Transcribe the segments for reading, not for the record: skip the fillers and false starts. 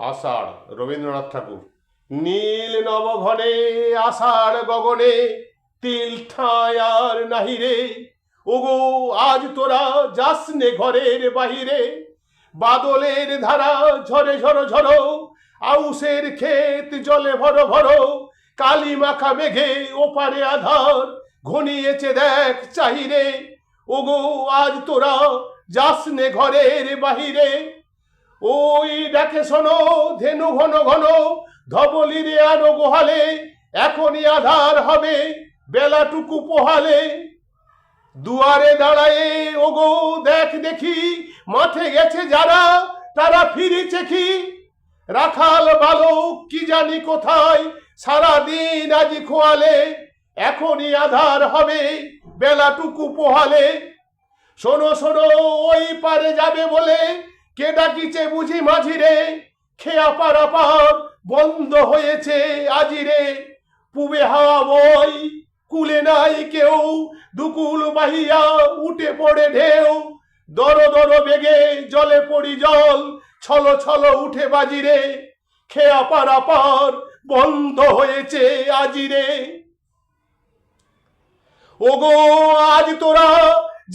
আষাঢ়, রবীন্দ্রনাথ ঠাকুর। নীল নবঘনে আষাঢ় গগনে তিল ঠাঁই আর নাহি রে। ওগো আজ তোরা যাস নে ঘরের বাহিরে। বাদলের ধারা ঝরে ঝরো ঝরো, আউশের ক্ষেত জলে ভরো ভরো। কালি মাখা মেঘে ওপারে আধার ঘনিয়েছে দেখ চাহিরে। ওগো আজ তোরা যাস নে ঘরের বাহিরে। ওই ডাকে শোনো ধেনু ঘন ঘন, ধবলিরে আনো গোহালে। এখনই আধার হবে বেলাটুকু পোহালে। দুয়ারে দাঁড়ায়ে ওগো দেখ দেখি, মাঠে গেছে যারা তারা ফিরেছে কি। রাখাল বালক কি জানি কোথায়, সারাদিন আজি খোয়ালে। এখনই আধার হবে বেলাটুকু পোহালে। শোনো শোনো ওই পারে যাবে বলে, কে ডাকিছে বুঝি মাঝিরে। খেয়া পারাপার বন্ধ হয়েছে আজিরে। পুবে হাওয়া বই কুলে নাই কেউ, দুকুল বাহিয়া উঠে পড়ে ঢেউ। দর দর বেগে জলে পড়ি জল, ছলো ছলো উঠে বাজিরে। খেয়া পারাপার বন্ধ হয়েছে আজিরে। ওগো আজ তোরা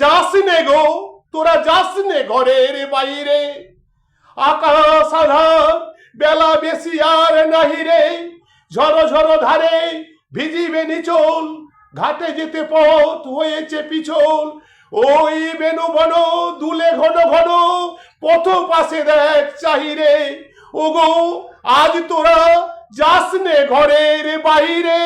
যাস নে গো, তোরা যাস নে ঘরের বাইরে। আকাশ আধার বেলা বেশি আর নাহি রে। ঝরো ঝরো ধারে ভিজিবে নিচল, ঘাটে যেতে পথ হয়েছে পিছল। ওই বেনু বন দুলে ঘন ঘন, পথ পাশে দেখ চাহিরে। ওগো আজ তোরা যাস নে ঘরের বাইরে।